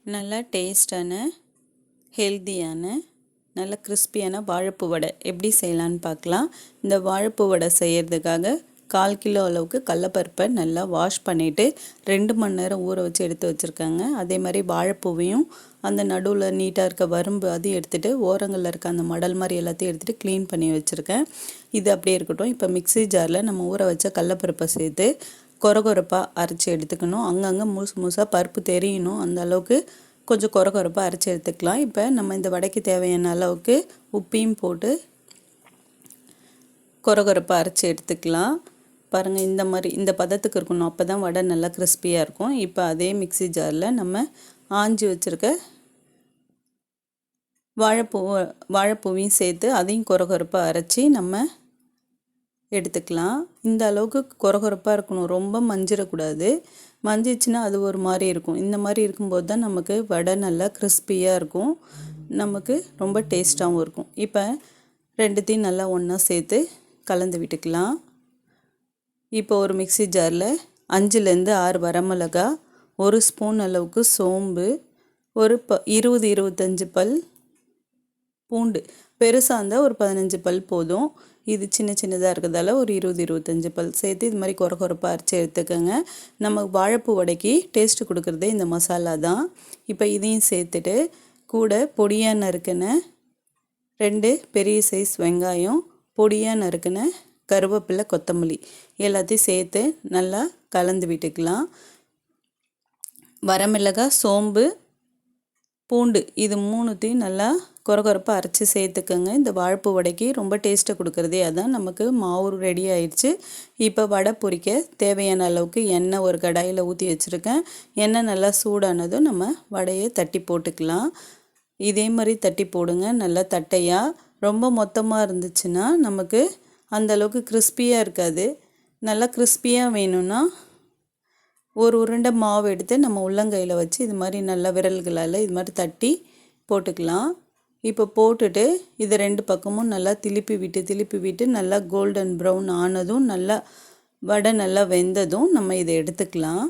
நல்லா டேஸ்டான ஹெல்த்தியான நல்ல கிறிஸ்பியான வாழைப்பூ வடை எப்படி செய்யலான்னு பார்க்கலாம். இந்த வாழைப்பூ வடை செய்கிறதுக்காக 1/4 கிலோ அளவுக்கு கடலப்பருப்பை நல்லா வாஷ் பண்ணிவிட்டு 2 மணி நேரம் ஊற வச்சு எடுத்து வச்சுருக்காங்க. அதே மாதிரி வாழைப்பூவையும் அந்த நடுவில் நீட்டாக இருக்க வரும்பு அதையும் எடுத்துகிட்டு ஓரங்களில் இருக்க அந்த மடல் மாதிரி எல்லாத்தையும் எடுத்துகிட்டு க்ளீன் பண்ணி வச்சுருக்கேன். இது அப்படியே இருக்கட்டும். இப்போ மிக்ஸி ஜாரில் நம்ம ஊற வச்ச கடலப்பருப்பை சேர்த்து கொரகொரப்பாக அரைச்சி எடுத்துக்கணும். அங்கங்கே முழுசாக பருப்பு தெரியணும், அந்த அளவுக்கு கொஞ்சம் கொரகொரப்பாக அரைச்சி எடுத்துக்கலாம். இப்போ நம்ம இந்த வடைக்கு தேவையான அளவுக்கு உப்பையும் போட்டு கொரகொரப்பாக அரைச்சி எடுத்துக்கலாம். பாருங்கள், இந்த மாதிரி இந்த பதத்துக்கு இருக்கணும், அப்போ தான் வடை நல்லா கிறிஸ்பியாக இருக்கும். இப்போ அதே மிக்ஸி ஜாரில் நம்ம ஆஞ்சி வச்சுருக்க வாழைப்பூவையும் சேர்த்து அதையும் கொரகொரப்பாக அரைச்சி நம்ம எடுத்துக்கலாம். இந்த அளவுக்கு கொரகொரப்பாக இருக்கணும், ரொம்ப மஞ்சிடக்கூடாது. மஞ்சிச்சுன்னா அது ஒரு மாதிரி இருக்கும். இந்த மாதிரி இருக்கும்போது தான் நமக்கு வடை நல்லா கிறிஸ்பியாக இருக்கும், நமக்கு ரொம்ப டேஸ்ட்டாகவும் இருக்கும். இப்போ ரெண்டுத்தையும் நல்லா ஒன்றா சேர்த்து கலந்து விட்டுக்கலாம். இப்போ ஒரு மிக்ஸி ஜாரில் 5லேருந்து 6 வரமிளகா, 1 ஸ்பூன் அளவுக்கு சோம்பு, ஒரு 20-25 பல் பூண்டு, பெருசாக இருந்தால் ஒரு 15 பல் போதும். இது சின்ன சின்னதாக இருக்கிறதால ஒரு 20-25 பல் சேர்த்து இது மாதிரி கொரகொரப்பாக அரைச்சி எடுத்துக்கோங்க. நம்ம வாழைப்பூ வடைக்கு டேஸ்ட்டு கொடுக்குறதே இந்த மசாலா தான். இப்போ இதையும் சேர்த்துட்டு கூட பொடியாக நறுக்கின 2 பெரிய சைஸ் வெங்காயம், பொடியாக நறுக்கின கருவேப்பிலை, கொத்தமல்லி எல்லாத்தையும் சேர்த்து நல்லா கலந்து விட்டுக்கலாம். வரமிளகாய், சோம்பு, பூண்டு இது 3த்தையும் நல்லா கொரகொரப்பாக அரைச்சி சேர்த்துக்கோங்க. இந்த வாழைப்பூ வடைக்கு ரொம்ப டேஸ்ட்டை கொடுக்குறதே அதான். நமக்கு மாவு ரெடி ஆயிடுச்சு. இப்போ வடை பொரிக்க தேவையான அளவுக்கு எண்ணெய் ஒரு கடாயில் ஊற்றி வச்சுருக்கேன். எண்ணெய் நல்லா சூடானதும் நம்ம வடையை தட்டி போட்டுக்கலாம். இதே மாதிரி தட்டி போடுங்க, நல்லா தட்டையாக. ரொம்ப மொத்தமாக இருந்துச்சுன்னா நமக்கு அந்தளவுக்கு கிறிஸ்பியாக இருக்காது. நல்லா கிறிஸ்பியாக வேணும்னா ஒரு உருண்டை மாவு எடுத்து நம்ம உள்ளங்கையில் வச்சு இது மாதிரி நல்லா விரல்களால் இது மாதிரி தட்டி போட்டுக்கலாம். இப்போ போட்டுட்டு இது 2 பக்கமும் நல்லா திருப்பி விட்டு நல்லா கோல்டன் ப்ரௌன் ஆனதும் நல்லா வடை நல்லா வெந்ததும் நம்ம இதை எடுத்துக்கலாம்.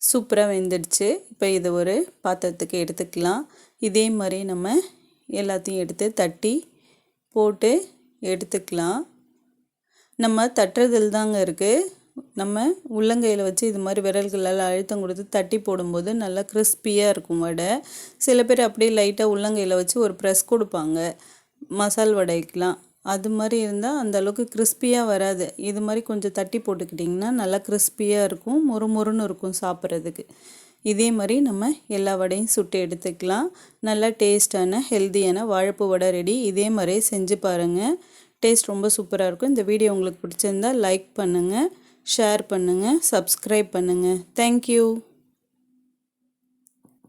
சூப்பராக வெந்துடுச்சு. இப்போ இதை ஒரு பாத்திரத்துக்கு எடுத்துக்கலாம். இதே மாதிரி நம்ம எல்லாத்தையும் எடுத்து தட்டி போட்டு எடுத்துக்கலாம். நம்ம தட்டுறதில் தாங்க இருக்குது. நம்ம உள்ளங்கையில் வச்சு இது மாதிரி விரல்களால் அழுத்தம் கொடுத்து தட்டி போடும்போது நல்லா கிறிஸ்பியாக இருக்கும் வடை. சில பேர் அப்படியே லைட்டாக உள்ளங்கையில் வச்சு ஒரு ப்ரெஸ் கொடுப்பாங்க மசால் வடைக்கெலாம். அது மாதிரி இருந்தால் அந்த அளவுக்கு கிறிஸ்பியாக வராது. இது மாதிரி கொஞ்சம் தட்டி போட்டுக்கிட்டிங்கன்னா நல்லா கிறிஸ்பியாக இருக்கும், மொறுமொறுன்னு இருக்கும் சாப்பிட்றதுக்கு. இதே மாதிரி நம்ம எல்லா வடையும் சுட்டு எடுத்துக்கலாம். நல்லா டேஸ்டான ஹெல்த்தியான வாழைப்பூ வடை ரெடி. இதே மாதிரியே செஞ்சு பாருங்கள், டேஸ்ட் ரொம்ப சூப்பராக இருக்கும். இந்த வீடியோ உங்களுக்கு பிடிச்சிருந்தால் லைக் பண்ணுங்கள், ஷேர் பண்ணுங்கள், சப்ஸ்கிரைப் பண்ணுங்கள். தேங்க்யூ.